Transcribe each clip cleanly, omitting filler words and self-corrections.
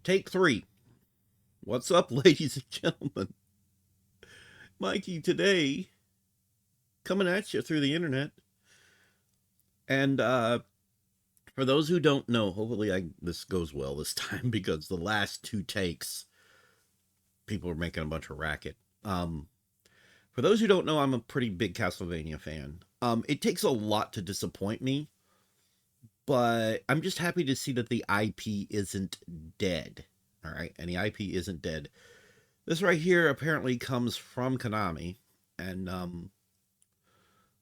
Take three. What's up, ladies and gentlemen? Mikey today, coming at you through the internet. And for those who don't know, hopefully this goes well this time because the last two takes, people are making a bunch of racket. Um, for those who don't know, I'm a pretty big Castlevania fan. It takes a lot to disappoint me, but I'm just happy to see that the IP isn't dead. All right, and the IP isn't dead. This right here apparently comes from Konami, and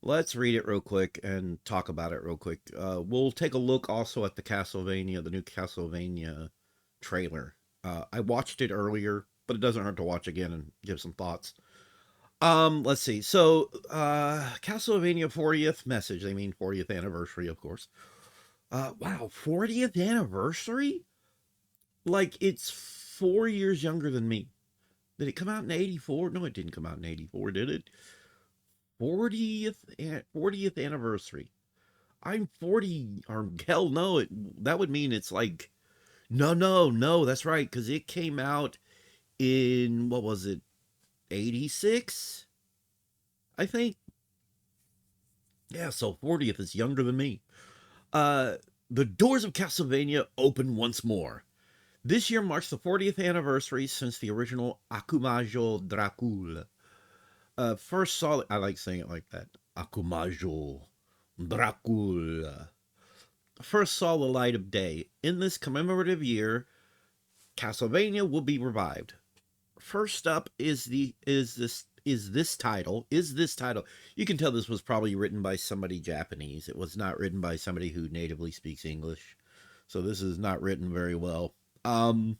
let's read it real quick and talk about it real quick. We'll take a look also at the new Castlevania trailer. I watched it earlier, but it doesn't hurt to watch again and give some thoughts. Let's see. So, Castlevania 40th message. They mean 40th anniversary, of course. Wow, 40th anniversary? Like it's 4 years younger than me. Did it come out in 84? No, it didn't come out in 84, did it? 40th anniversary. I'm 40 or hell no, that would mean it's like no, that's right cuz it came out in what was it? 86, I think. Yeah, so 40th is younger than me. Uh the doors of Castlevania open once more. This year marks the 40th anniversary since the original Akumajo Dracul. First saw I like saying it like that. Akumajo Dracula first saw the light of day. In this commemorative year, Castlevania will be revived. First up is this title. You can tell this was probably written by somebody Japanese. It was not written by somebody who natively speaks English. So this is not written very well. Um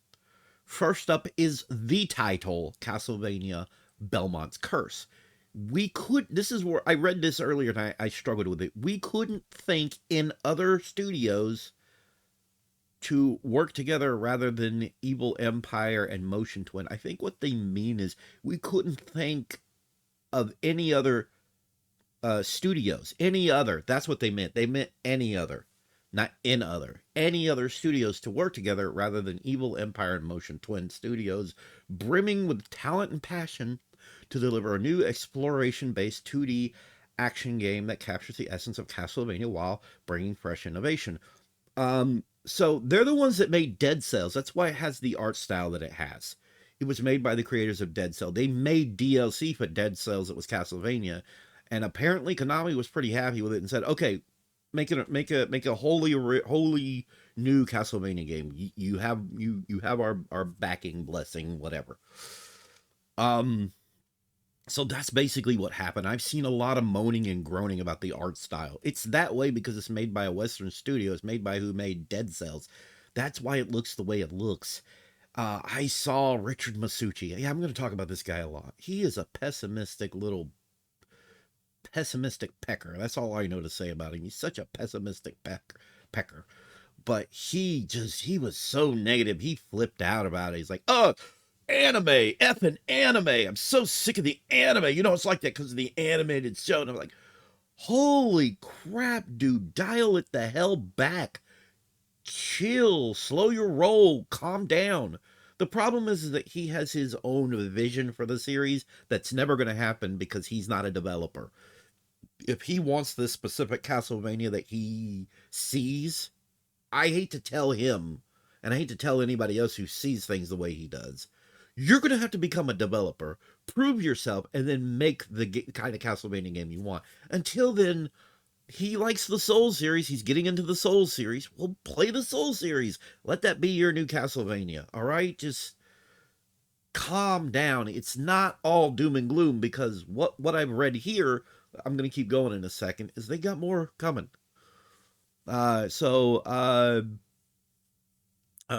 First up is the title, Castlevania Belmont's Curse. This is where I read this earlier and I struggled with it. We couldn't think in other studios to work together rather than Evil Empire and Motion Twin. I think what they mean is we couldn't think of any other studios. Any other. That's what they meant. They meant any other. Not in other. Any other studios to work together rather than Evil Empire and Motion Twin Studios, brimming with talent and passion to deliver a new exploration based 2D action game that captures the essence of Castlevania while bringing fresh innovation. So they're the ones that made Dead Cells. That's why it has the art style that it has. It was made by the creators of Dead Cell. They made DLC for Dead Cells. It was Castlevania, and apparently Konami was pretty happy with it and said, "Okay, make a wholly new Castlevania game. You have our backing, blessing, whatever." Um, so that's basically what happened. I've seen a lot of moaning and groaning about the art style. It's that way because it's made by a Western studio. It's made by who made Dead Cells. That's why it looks the way it looks. I saw Richard Masucci. Yeah, I'm going to talk about this guy a lot. He is a pessimistic pecker. That's all I know to say about him. He's such a pessimistic pecker. But he was so negative. He flipped out about it. He's like, oh, anime, effing anime. I'm so sick of the anime. You know, it's like that because of the animated show. And I'm like, holy crap, dude, dial it the hell back. Chill, slow your roll, calm down. The problem is that he has his own vision for the series that's never going to happen because he's not a developer. If he wants this specific Castlevania that he sees, I hate to tell him, and I hate to tell anybody else who sees things the way he does, you're going to have to become a developer, prove yourself, and then make the kind of Castlevania game you want. Until then, he likes the Soul series. He's getting into the Soul series. Well, play the Soul series. Let that be your new Castlevania. All right? Just calm down. It's not all doom and gloom because what I've read here, I'm going to keep going in a second, is they got more coming.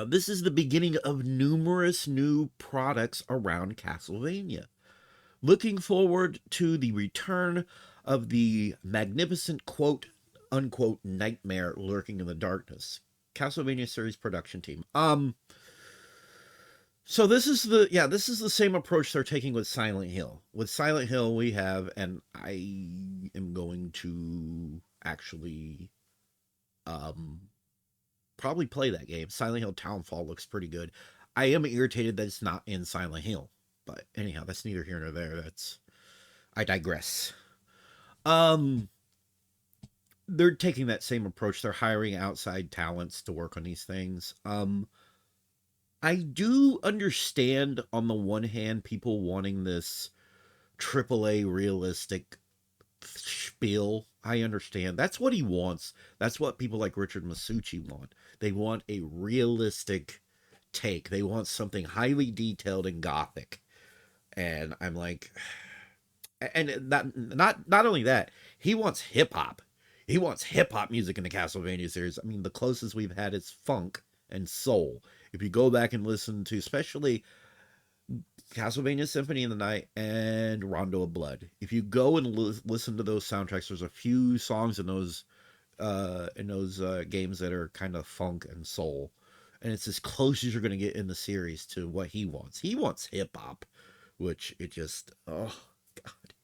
This is the beginning of numerous new products around Castlevania. Looking forward to the return of the magnificent quote unquote nightmare lurking in the darkness. Castlevania series production team. So this is the same approach they're taking with Silent Hill. With Silent Hill we have, and I am going to actually um probably play that game. Silent Hill Townfall looks pretty good. I am irritated that it's not in Silent Hill, but anyhow, that's neither here nor there. I digress. Um, they're taking that same approach. They're hiring outside talents to work on these things. I do understand on the one hand people wanting this AAA realistic spiel. I understand. That's what he wants. That's what people like Richard Masucci want. They want a realistic take. They want something highly detailed and gothic. And I'm like, and not only that, he wants hip hop. He wants hip hop music in the Castlevania series. I mean, the closest we've had is funk and soul. If you go back and listen to, especially Castlevania Symphony in the Night and Rondo of Blood, if you go and listen to those soundtracks, there's a few songs in those games that are kind of funk and soul, and it's as close as you're going to get in the series to what he wants. He wants hip hop, which it just, oh god.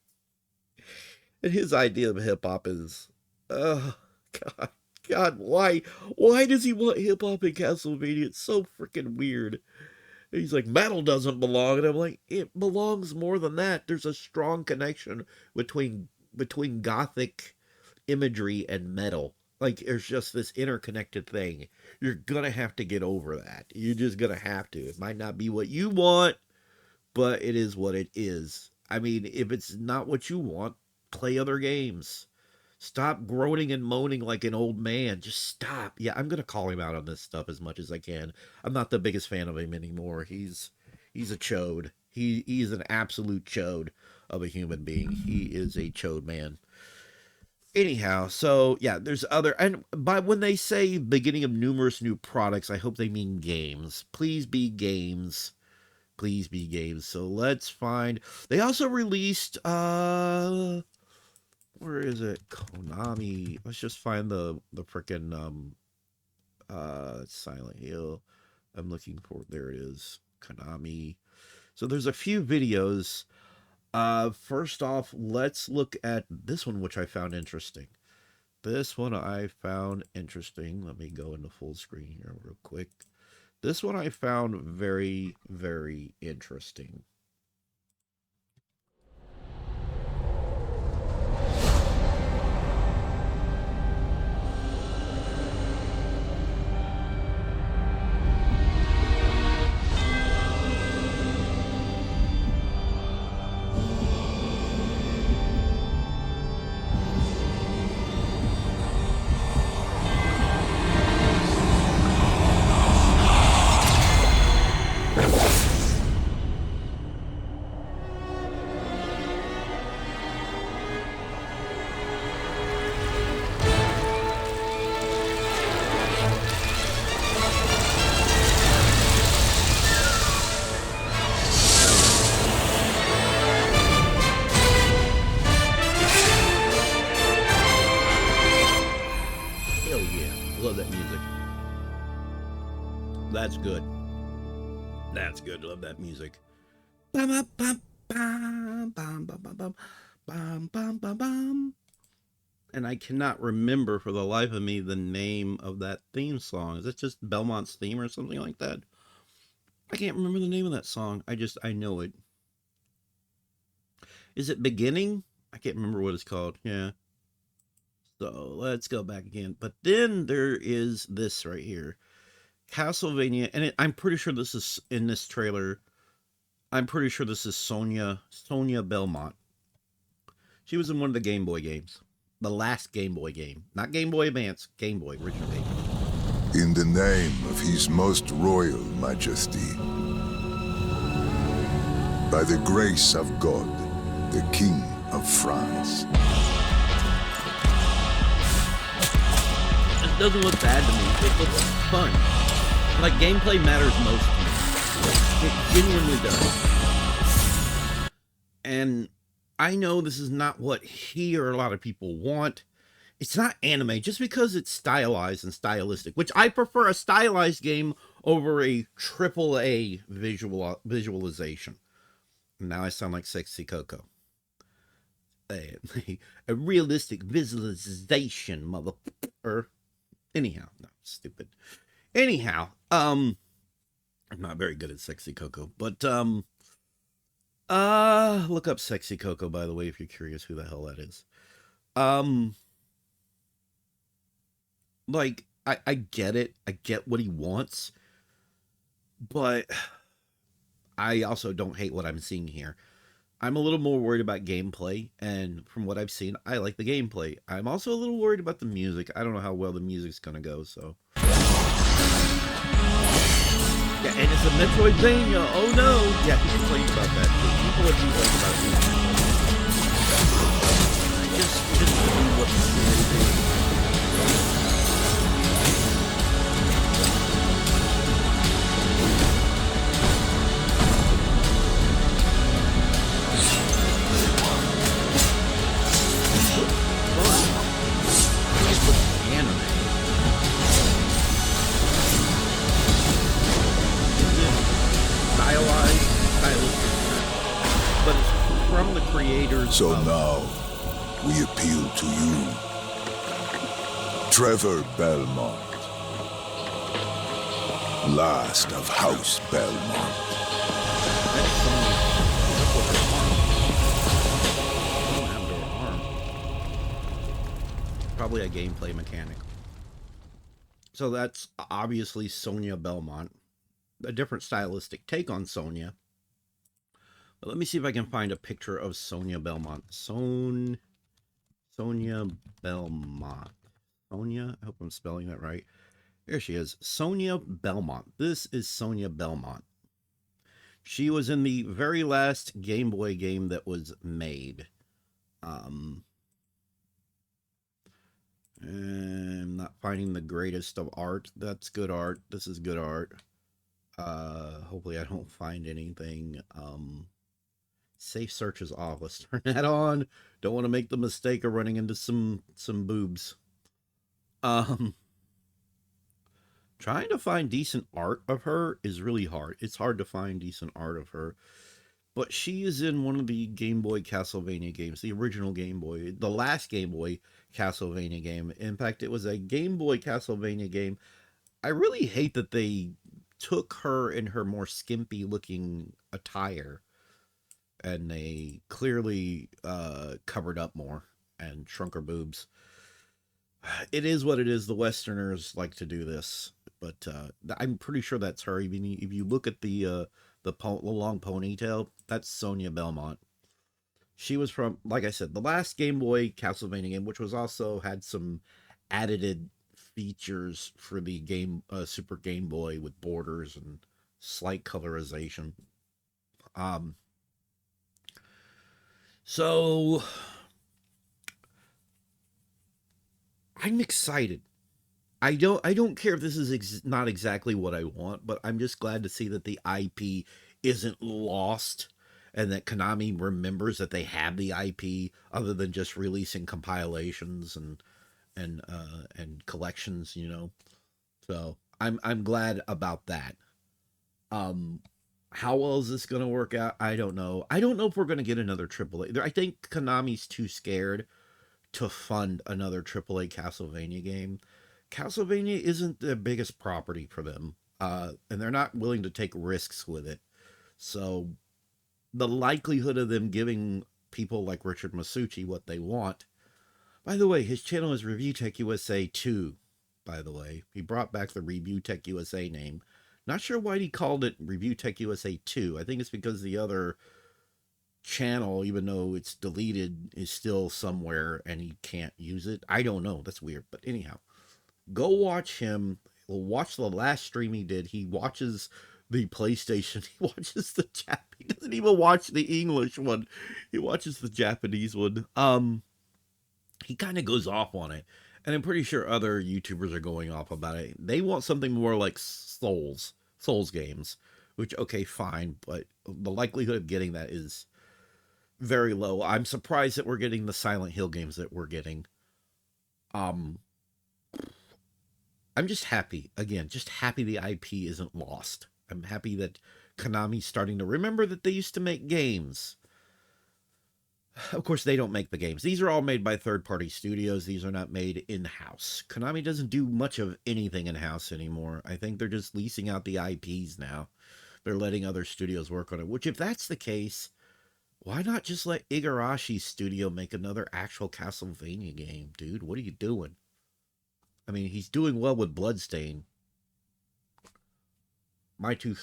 And his idea of hip hop is, oh god, why does he want hip hop in Castlevania? It's so freaking weird. And he's like, metal doesn't belong, and I'm like, it belongs more than that. There's a strong connection between gothic imagery and metal. Like, there's just this interconnected thing. You're gonna have to get over that. You're just gonna have to. It might not be what you want, but it is what it is. I mean, if it's not what you want, play other games. Stop groaning and moaning like an old man. Just stop. Yeah, I'm gonna call him out on this stuff as much as I can. I'm not the biggest fan of him anymore. He's a chode. He's an absolute chode of a human being. He is a chode man. Anyhow, so yeah, there's other, and by when they say beginning of numerous new products, I hope they mean games. Please be games. Please be games. So let's find. They also released where is it? Konami. Let's just find the frickin' Silent Hill. I'm looking for, there it is. Konami. So there's a few videos. First off, let's look at this one, which I found interesting. Let me go into full screen here real quick. This one I found very, very interesting. Hell yeah. I love that music. That's good. That's good. Love that music. Bum, bum, bum, bum, bum, bum, bum, bum, bum, bum, bum. And I cannot remember for the life of me the name of that theme song. Is it just Belmont's theme or something like that? I can't remember the name of that song. I know it. Is it Beginning? I can't remember what it's called. Yeah. So let's go back again. But then there is this right here. Castlevania, and I'm pretty sure this is in this trailer. I'm pretty sure this is Sonia Belmont. She was in one of the Game Boy games. The last Game Boy game. Not Game Boy Advance, Game Boy, original game. In the name of His Most Royal Majesty, by the grace of God, the King of France. It doesn't look bad to me. It looks fun. Like, gameplay matters most to me. It genuinely does. And I know this is not what he or a lot of people want. It's not anime just because it's stylized and stylistic, which I prefer a stylized game over a AAA visualization. Now I sound like Sexy Coco. A realistic visualization, motherfucker. Anyhow, no, stupid. Anyhow, I'm not very good at Sexy Coco, but look up Sexy Coco, by the way, if you're curious who the hell that is. Um, like I get it. I get what he wants, but I also don't hate what I'm seeing here. I'm a little more worried about gameplay, and from what I've seen, I like the gameplay. I'm also a little worried about the music. I don't know how well the music's gonna go, so. Yeah, and it's a Metroidvania. Oh no! Yeah, he complains about that. People have complained about it. Just do what you do. From the creators. So now, we appeal to you, Trevor Belmont, last of House Belmont. Probably a gameplay mechanic. So that's obviously Sonia Belmont, a different stylistic take on Sonia. But let me see if I can find a picture of Sonia Belmont. Sonia Belmont. Sonia, I hope I'm spelling that right. There she is. Sonia Belmont. This is Sonia Belmont. She was in the very last Game Boy game that was made. I'm not finding the greatest of art. That's good art. This is good art. Hopefully I don't find anything. Safe search is off. Let's turn that on. Don't want to make the mistake of running into some boobs. Trying to find decent art of her is really hard. It's hard to find decent art of her. But she is in one of the Game Boy Castlevania games, the original Game Boy, the last Game Boy Castlevania game. In fact, it was a Game Boy Castlevania game. I really hate that they took her in her more skimpy looking attire and they clearly covered up more and shrunk her boobs. It is what it is. The Westerners like to do this, but I'm pretty sure that's her. Even if you look at the long ponytail, that's Sonia Belmont. She was from, like I said, the last Game Boy Castlevania game, which was also had some added features for the game Super Game Boy with borders and slight colorization. So I'm excited. I don't care if this is not exactly what I want, but I'm just glad to see that the IP isn't lost and that Konami remembers that they have the IP other than just releasing compilations and collections, you know. So I'm glad about that. How well is this going to work out? I don't know. I don't know if we're going to get another AAA. I think Konami's too scared to fund another AAA Castlevania game. Castlevania isn't the biggest property for them, and they're not willing to take risks with it. So the likelihood of them giving people like Richard Masucci what they want. By the way, his channel is Review Tech USA 2, by the way. He brought back the Review Tech USA name. Not sure why he called it Review Tech USA 2. I think it's because the other channel, even though it's deleted, is still somewhere and he can't use it. I don't know. That's weird. But anyhow, go watch him. Watch the last stream he did. He watches the PlayStation. He watches the Jap. He doesn't even watch the English one. He watches the Japanese one. He kind of goes off on it. And I'm pretty sure other YouTubers are going off about it. They want something more like Souls games, which, okay, fine, but the likelihood of getting that is very low. I'm surprised that we're getting the Silent Hill games that we're getting. I'm just happy. Again, just happy the IP isn't lost. I'm happy that Konami's starting to remember that they used to make games. Of course, they don't make the games. These are all made by third-party studios. These are not made in-house. Konami doesn't do much of anything in-house anymore. I think they're just leasing out the IPs now. They're letting other studios work on it, which, if that's the case, why not just let Igarashi's studio make another actual Castlevania game, dude? What are you doing? I mean, he's doing well with Bloodstain. My two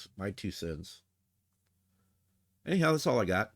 cents. Anyhow, that's all I got.